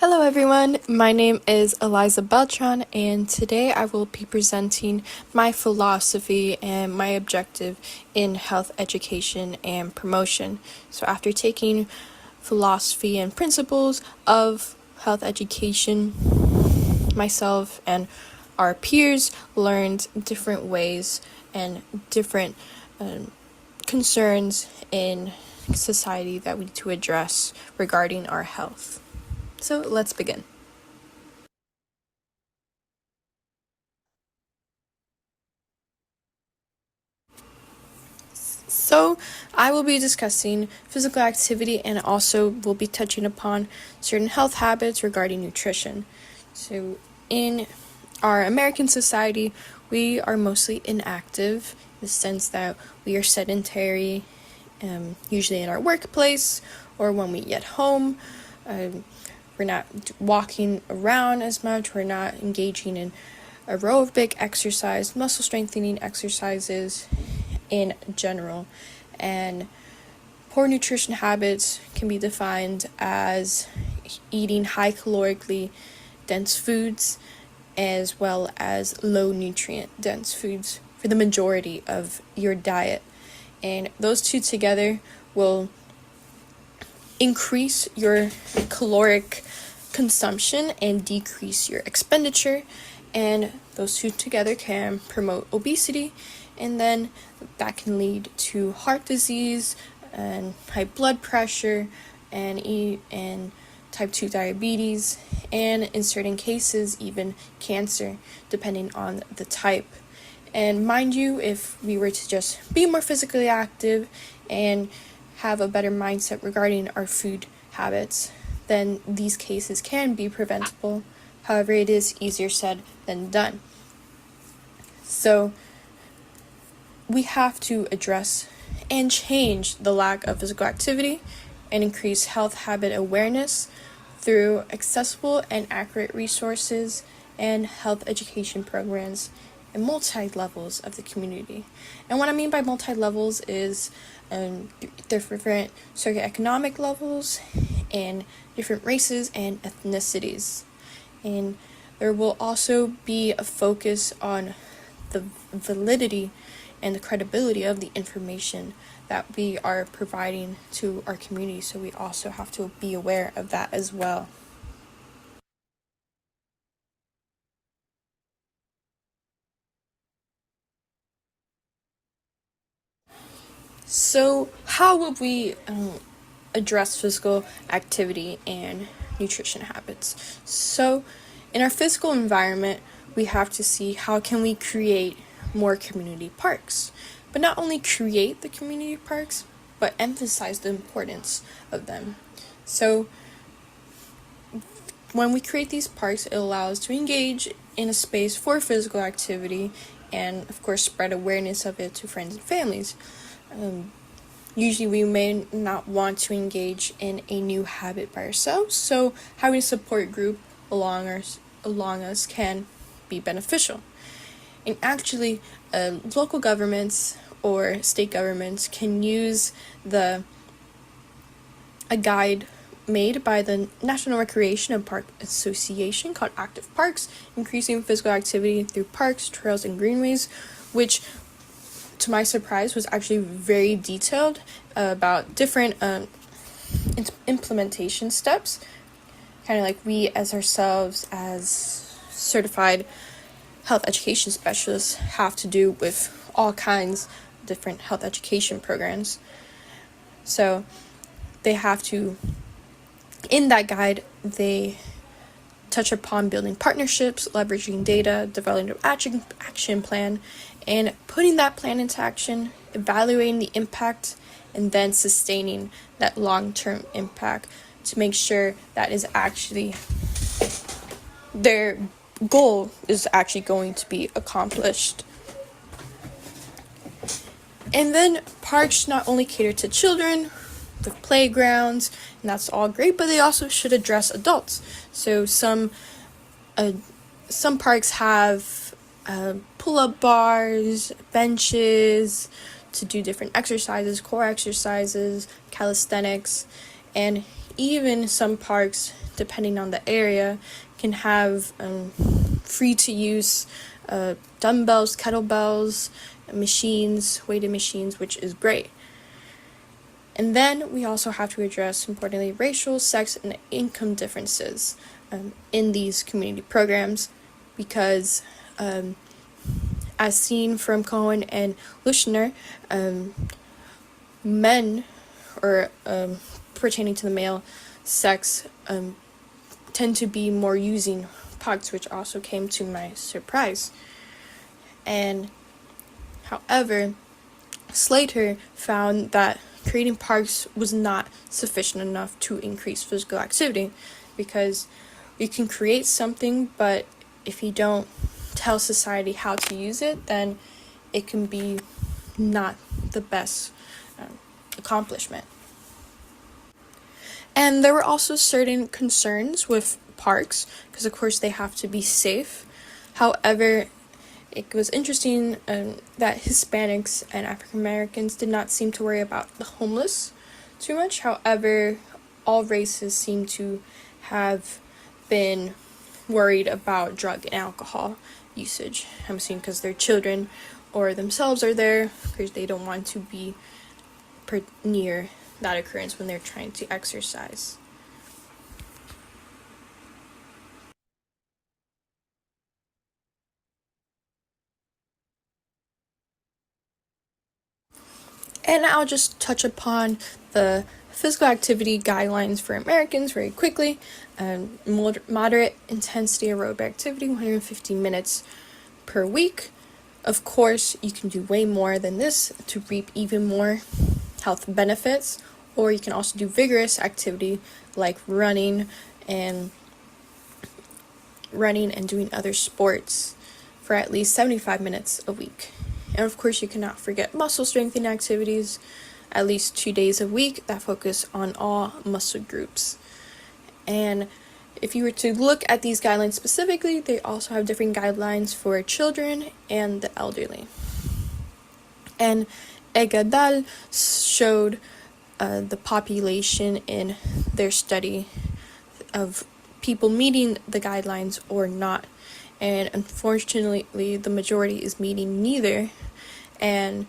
Hello everyone, my name is Eliza Beltran and today I will be presenting my philosophy and my objective in health education and promotion. So after taking philosophy and principles of health education, myself and our peers learned different ways and different concerns in society that we need to address regarding our health. So let's begin. So I will be discussing physical activity and also will be touching upon certain health habits regarding nutrition. So in our American society, we are mostly inactive in the sense that we are sedentary, usually in our workplace or when we get home. We're not walking around as much. We're not engaging in aerobic exercise, muscle strengthening exercises in general. And poor nutrition habits can be defined as eating high calorically dense foods as well as low nutrient dense foods for the majority of your diet. And those two together will increase your caloric consumption and decrease your expenditure, and those two together can promote obesity, and then that can lead to heart disease and high blood pressure and type 2 diabetes, and in certain cases even cancer, depending on the type. And mind you, if we were to just be more physically active and have a better mindset regarding our food habits, then these cases can be preventable. However, it is easier said than done. So we have to address and change the lack of physical activity and increase health habit awareness through accessible and accurate resources and health education programs and multi-levels of the community. And what I mean by multi-levels is different socioeconomic levels and different races and ethnicities. And there will also be a focus on the validity and the credibility of the information that we are providing to our community. So we also have to be aware of that as well. So how would we address physical activity and nutrition habits? So in our physical environment, we have to see how can we create more community parks, but not only create the community parks, but emphasize the importance of them. So when we create these parks, it allows us to engage in a space for physical activity and of course spread awareness of it to friends and families. Usually we may not want to engage in a new habit by ourselves, so having a support group along us can be beneficial. And actually, local governments or state governments can use a guide made by the National Recreation and Park Association called Active Parks, increasing physical activity through parks, trails, and greenways, which to my surprise was actually very detailed about different implementation steps, kind of like we as ourselves as certified health education specialists have to do with all kinds of different health education programs. So they have to, in that guide, they touch upon building partnerships, leveraging data, developing an action plan, and putting that plan into action, evaluating the impact, and then sustaining that long-term impact to make sure that is actually their goal is actually going to be accomplished. And then parks not only cater to children, the playgrounds, and that's all great, but they also should address adults. So some parks have pull-up bars, benches to do different exercises, core exercises, calisthenics, and even some parks, depending on the area, can have free to use dumbbells, kettlebells, machines, weighted machines, which is great. And then we also have to address, importantly, racial, sex, and income differences in these community programs, because as seen from Cohen and Lushner, men, or pertaining to the male sex, tend to be more using parks, which also came to my surprise. And however, Slater found that creating parks was not sufficient enough to increase physical activity, because you can create something, but if you don't tell society how to use it, then it can be not the best accomplishment. And there were also certain concerns with parks, because of course they have to be safe. However, it was interesting that Hispanics and African Americans did not seem to worry about the homeless too much. However, all races seem to have been worried about drug and alcohol usage. I'm assuming because their children or themselves are there, because they don't want to be near that occurrence when they're trying to exercise. And I'll just touch upon the physical activity guidelines for Americans very quickly. Moderate intensity aerobic activity, 150 minutes per week. Of course, you can do way more than this to reap even more health benefits, or you can also do vigorous activity like running and doing other sports for at least 75 minutes a week. And of course, you cannot forget muscle strengthening activities, at least 2 days a week that focus on all muscle groups. And if you were to look at these guidelines specifically, they also have different guidelines for children and the elderly. And Egadal showed the population in their study of people meeting the guidelines or not. And unfortunately, the majority is meeting neither, and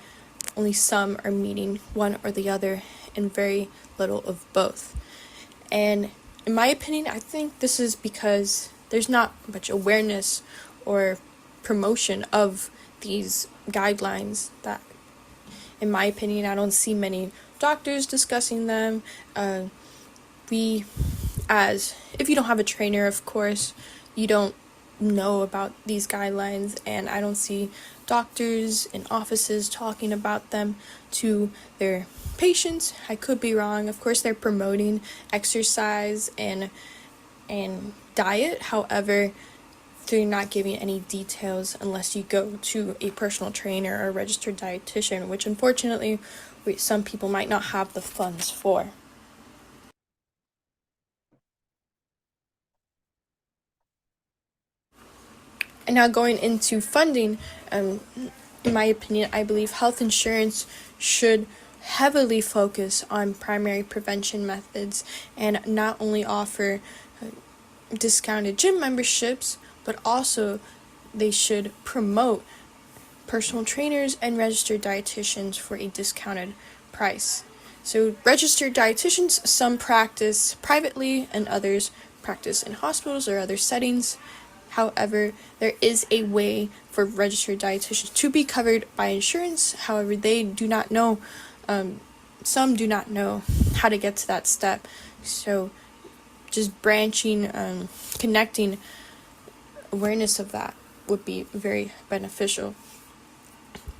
only some are meeting one or the other, and very little of both. And in my opinion, I think this is because there's not much awareness or promotion of these guidelines. That, in my opinion, I don't see many doctors discussing them. If you don't have a trainer, of course, you don't know about these guidelines, and I don't see doctors in offices talking about them to their patients. I could be wrong. Of course, they're promoting exercise and diet. However, they're not giving any details unless you go to a personal trainer or a registered dietitian, which unfortunately some people might not have the funds for. And now going into funding, in my opinion, I believe health insurance should heavily focus on primary prevention methods and not only offer discounted gym memberships, but also they should promote personal trainers and registered dietitians for a discounted price. So registered dietitians, some practice privately and others practice in hospitals or other settings. However, there is a way for registered dietitians to be covered by insurance. However, they do not know, some do not know how to get to that step. So just branching, connecting awareness of that would be very beneficial.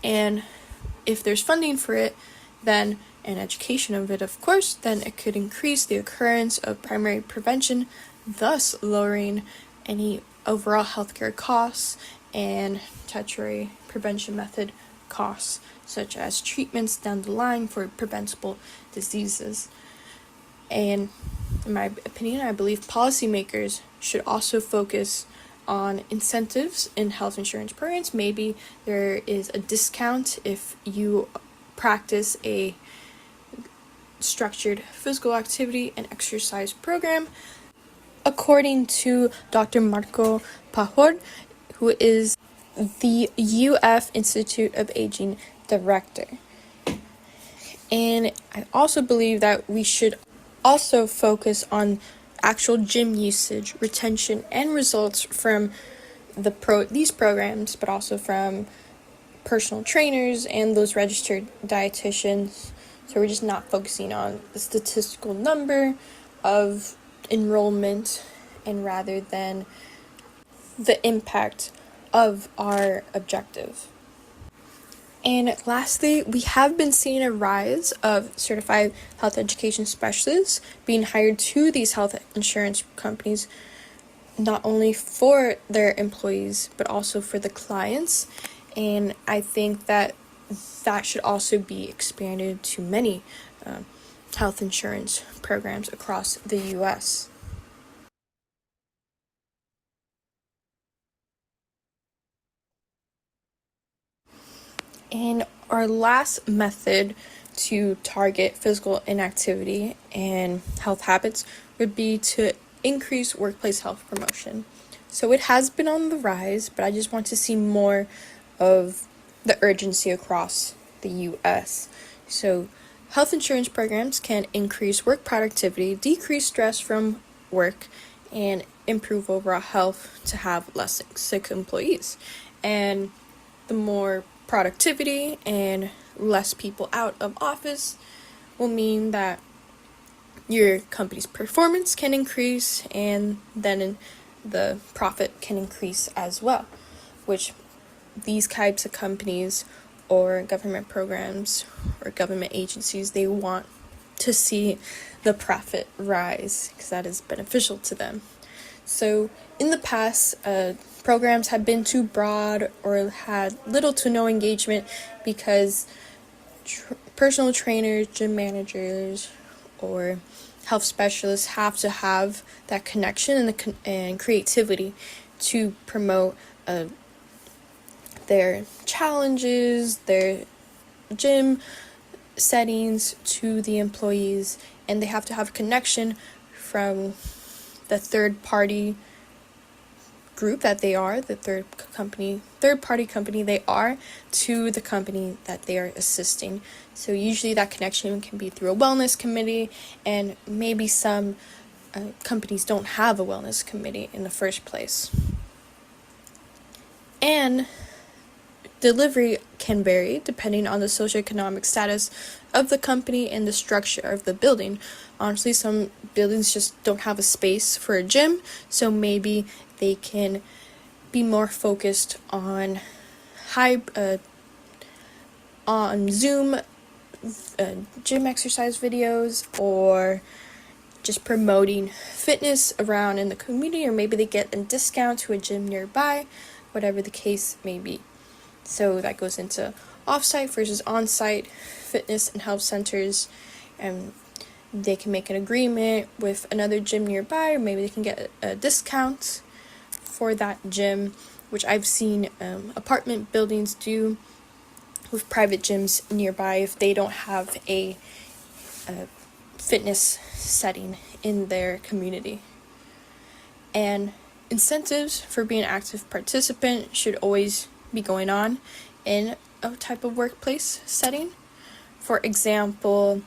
And if there's funding for it, then, and education of it, of course, then it could increase the occurrence of primary prevention, thus lowering any overall healthcare costs and tertiary prevention method costs, such as treatments down the line for preventable diseases. And in my opinion, I believe policymakers should also focus on incentives in health insurance programs. Maybe there is a discount if you practice a structured physical activity and exercise program, according to Dr. Marco Pajor, who is the UF Institute of Aging director. And I also believe that we should also focus on actual gym usage, retention, and results from these programs, but also from personal trainers and those registered dietitians. So we're just not focusing on the statistical number of enrollment, and rather than the impact of our objective. And lastly, we have been seeing a rise of certified health education specialists being hired to these health insurance companies, not only for their employees, but also for the clients. And I think that should also be expanded to many health insurance programs across the U.S. And our last method to target physical inactivity and health habits would be to increase workplace health promotion. So it has been on the rise, but I just want to see more of the urgency across the U.S. So health insurance programs can increase work productivity, decrease stress from work, and improve overall health to have less sick employees. And the more productivity and less people out of office will mean that your company's performance can increase, and then the profit can increase as well, which these types of companies or government programs or government agencies, they want to see the profit rise because that is beneficial to them. So in the past, programs have been too broad or had little to no engagement because personal trainers, gym managers, or health specialists have to have that connection and creativity to promote their challenges, their gym settings to the employees, and they have to have a connection from the third party group that they are, the third party company they are, to the company that they are assisting. So usually that connection can be through a wellness committee, and maybe some companies don't have a wellness committee in the first place. And delivery can vary depending on the socioeconomic status of the company and the structure of the building. Honestly, some buildings just don't have a space for a gym, so maybe they can be more focused on on Zoom gym exercise videos, or just promoting fitness around in the community, or maybe they get a discount to a gym nearby, whatever the case may be. So that goes into off-site versus on-site fitness and health centers, and they can make an agreement with another gym nearby, or maybe they can get a discount for that gym, which I've seen apartment buildings do with private gyms nearby if they don't have a fitness setting in their community. And incentives for being an active participant should always be going on in a type of workplace setting. For example,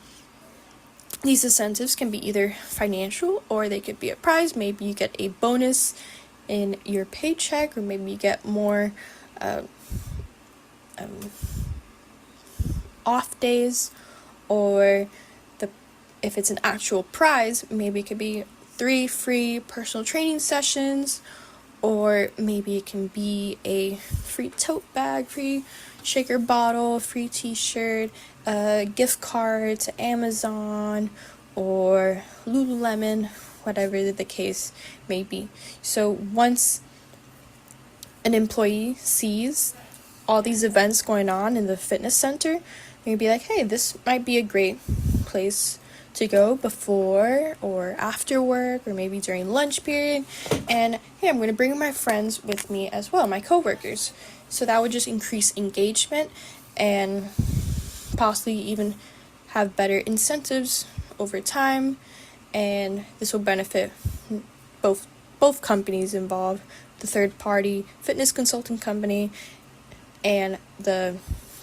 these incentives can be either financial or they could be a prize. Maybe you get a bonus in your paycheck, or maybe you get more off days, or if it's an actual prize, maybe it could be 3 free personal training sessions, or maybe it can be a free tote bag, free shaker bottle, free t-shirt, a gift card to Amazon or Lululemon, whatever the case may be. So once an employee sees all these events going on in the fitness center, maybe like, hey, this might be a great place to go before or after work, or maybe during lunch period, and hey, I'm going to bring my friends with me as well, my coworkers. So that would just increase engagement and possibly even have better incentives over time, and this will benefit both companies involved, the third party fitness consulting company and the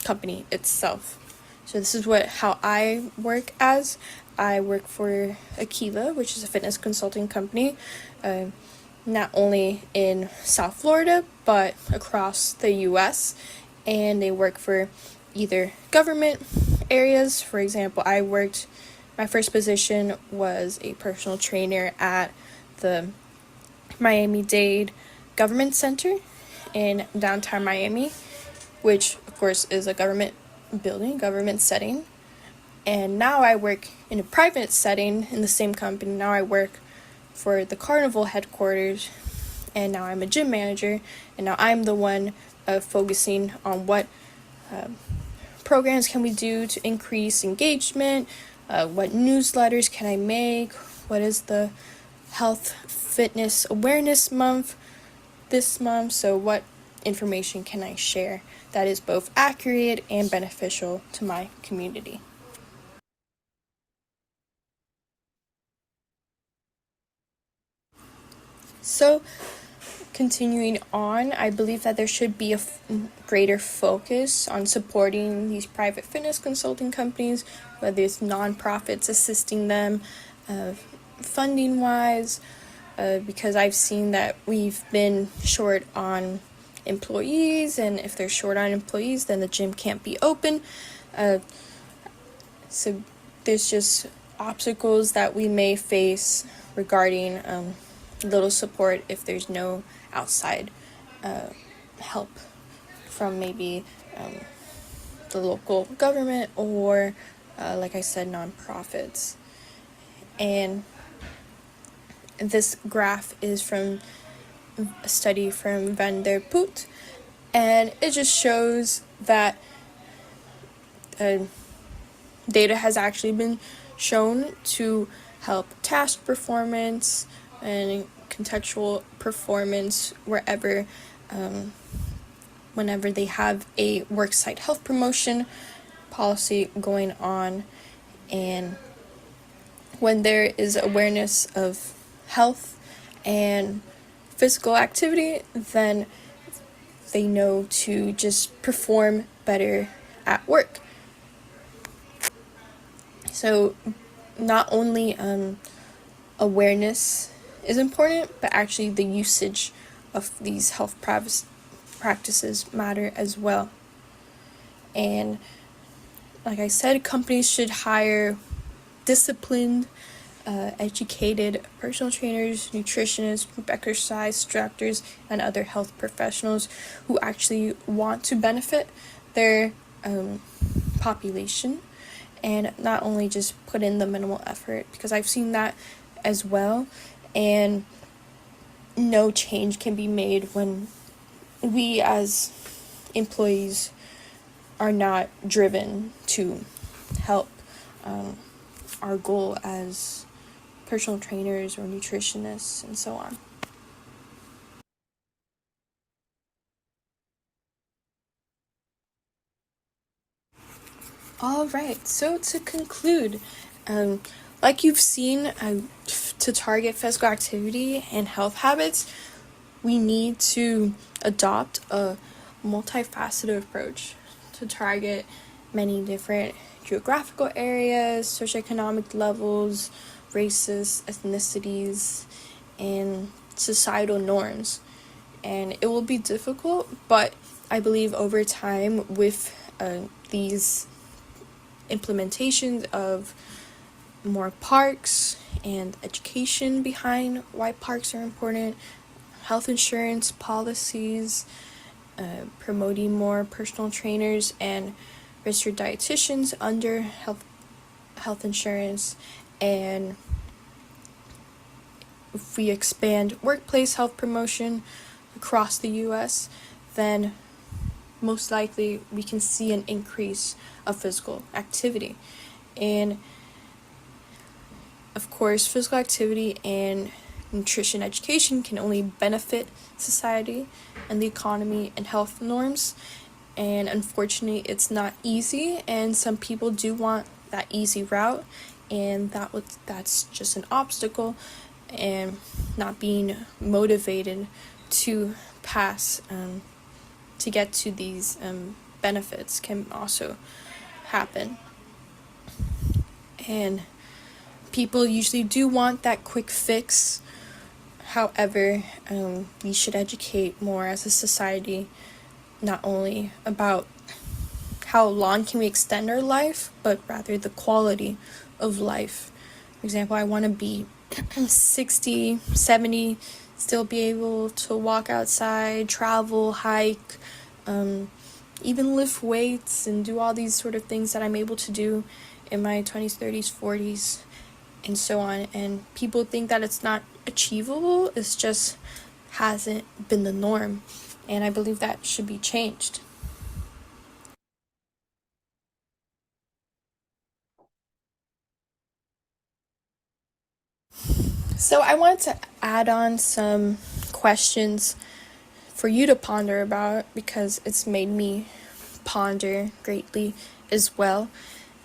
company itself. So this is how I work as. I work for Akiva, which is a fitness consulting company, not only in South Florida, but across the US. And they work for either government areas. For example, my first position was a personal trainer at the Miami-Dade Government Center in downtown Miami, which of course is a government building, government setting. And now I work in a private setting in the same company. Now I work for the Carnival headquarters, and now I'm a gym manager, and now I'm the one focusing on what programs can we do to increase engagement, what newsletters can I make, what is the health fitness awareness month this month, so what information can I share that is both accurate and beneficial to my community. So, continuing on, I believe that there should be a greater focus on supporting these private fitness consulting companies, whether it's nonprofits assisting them funding-wise, because I've seen that we've been short on employees, and if they're short on employees, then the gym can't be open. So there's just obstacles that we may face regarding little support if there's no outside help from maybe the local government or, like I said, nonprofits. And this graph is from a study from Van der Poot, and it just shows that data has actually been shown to help task performance and contextual performance wherever, whenever they have a worksite health promotion policy going on, and when there is awareness of health and physical activity, then they know to just perform better at work. So not only awareness is important, but actually the usage of these health practices matter as well. And like I said, companies should hire disciplined, educated personal trainers, nutritionists, group exercise instructors, and other health professionals who actually want to benefit their population, and not only just put in the minimal effort, because I've seen that as well, and no change can be made when we as employees are not driven to help our goal as personal trainers or nutritionists and so on. All right, so to conclude, like you've seen, to target physical activity and health habits, we need to adopt a multifaceted approach to target many different geographical areas, socioeconomic levels, races, ethnicities, and societal norms. And it will be difficult, but I believe over time with these implementations of more parks and education behind why parks are important, health insurance policies, promoting more personal trainers and registered dietitians under health insurance, and if we expand workplace health promotion across the US, then most likely we can see an increase of physical activity. And of course, physical activity and nutrition education can only benefit society and the economy and health norms. And unfortunately, it's not easy, and some people do want that easy route, and that's just an obstacle, and not being motivated to pass to get to these benefits can also happen. And people usually do want that quick fix. However, we should educate more as a society, not only about how long can we extend our life, but rather the quality of life. For example, I want to be 60, 70, still be able to walk outside, travel, hike, even lift weights and do all these sort of things that I'm able to do in my 20s, 30s, 40s, and so on. And people think that it's not achievable. It's just hasn't been the norm. And I believe that should be changed. So I wanted to add on some questions for you to ponder about, because it's made me ponder greatly as well.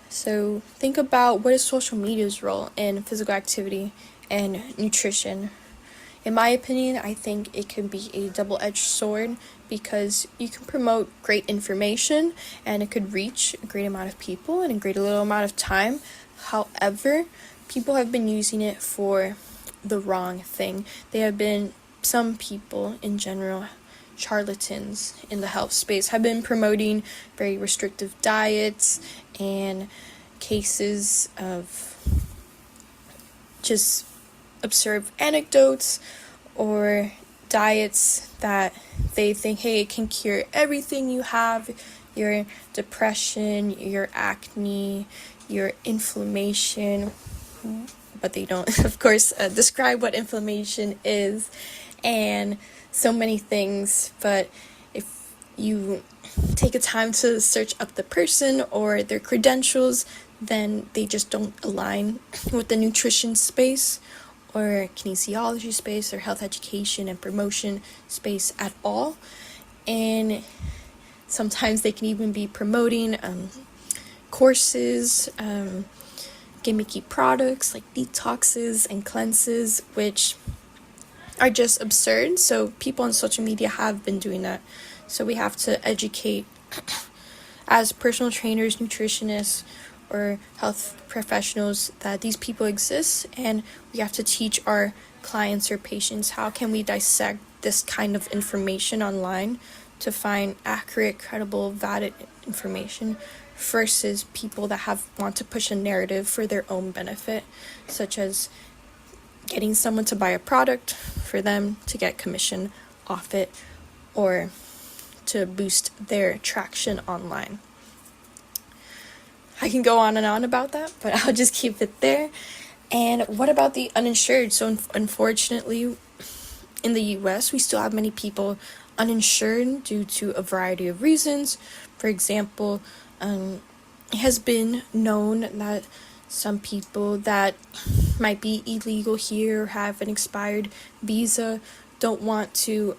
So think about, what is social media's role in physical activity and nutrition? In my opinion, I think it can be a double-edged sword, because you can promote great information and it could reach a great amount of people in a great little amount of time. However, people have been using it for the wrong thing. Some people in general, charlatans in the health space, have been promoting very restrictive diets and cases of just absurd anecdotes, or diets that they think, hey, it can cure everything you have, your depression, your acne, your inflammation, but they don't, of course, describe what inflammation is, and so many things. But if you take a time to search up the person or their credentials, then they just don't align with the nutrition space or kinesiology space or health education and promotion space at all. And sometimes they can even be promoting courses, gimmicky products like detoxes and cleanses, which are just absurd. So people on social media have been doing that. So we have to educate as personal trainers, nutritionists, or health professionals that these people exist, and we have to teach our clients or patients how can we dissect this kind of information online to find accurate, credible, valid information, versus people that want to push a narrative for their own benefit, such as getting someone to buy a product for them to get commission off it, or to boost their traction online. I can go on and on about that, but I'll just keep it there. And what about the uninsured? So unfortunately, in the US, we still have many people uninsured due to a variety of reasons. For example, it has been known that some people that might be illegal here or have an expired visa don't want to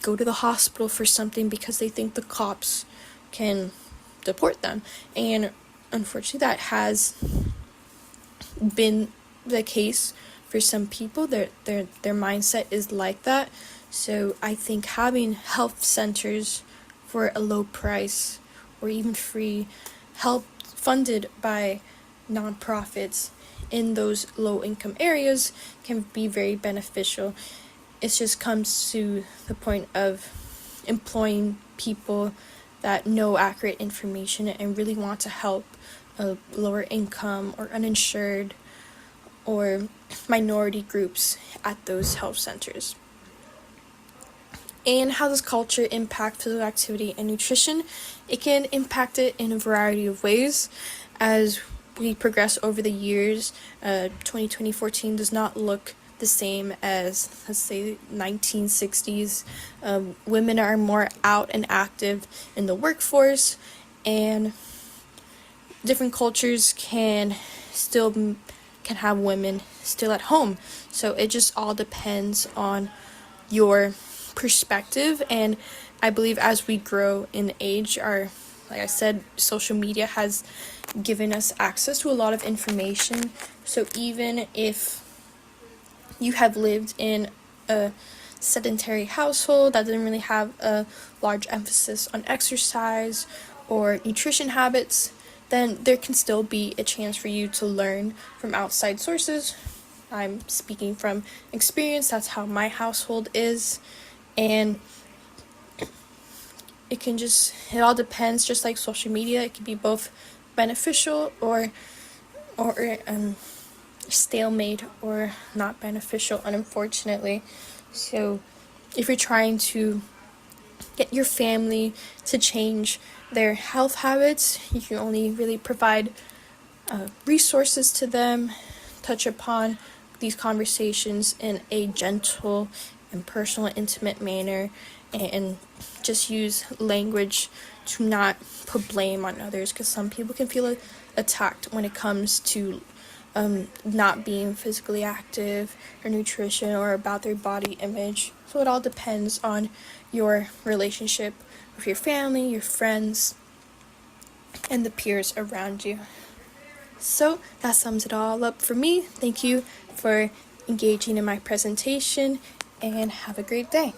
go to the hospital for something because they think the cops can deport them. And unfortunately, that has been the case for some people. Their mindset is like that. So I think having health centers for a low price or even free help funded by nonprofits in those low income areas can be very beneficial. It just comes to the point of employing people that know accurate information and really want to help lower income or uninsured or minority groups at those health centers. And how does culture impact physical activity and nutrition? It can impact it in a variety of ways. As we progress over the years, 2014 does not look the same as, let's say, 1960s. Women are more out and active in the workforce, and different cultures can have women still at home. So it just all depends on your perspective. And I believe as we grow in age, our like I said, social media has given us access to a lot of information. So even if you have lived in a sedentary household that doesn't really have a large emphasis on exercise or nutrition habits, then there can still be a chance for you to learn from outside sources. I'm speaking from experience, that's how my household is. And it all depends, just like social media, it can be both beneficial or stalemate or not beneficial, unfortunately. So if you're trying to get your family to change their health habits, you can only really provide resources to them, touch upon these conversations in a gentle and personal, intimate manner, and just use language to not put blame on others, because some people can feel attacked when it comes to not being physically active or nutrition or about their body image. So it all depends on your relationship with your family, your friends, and the peers around you. So that sums it all up for me. Thank you for engaging in my presentation and have a great day.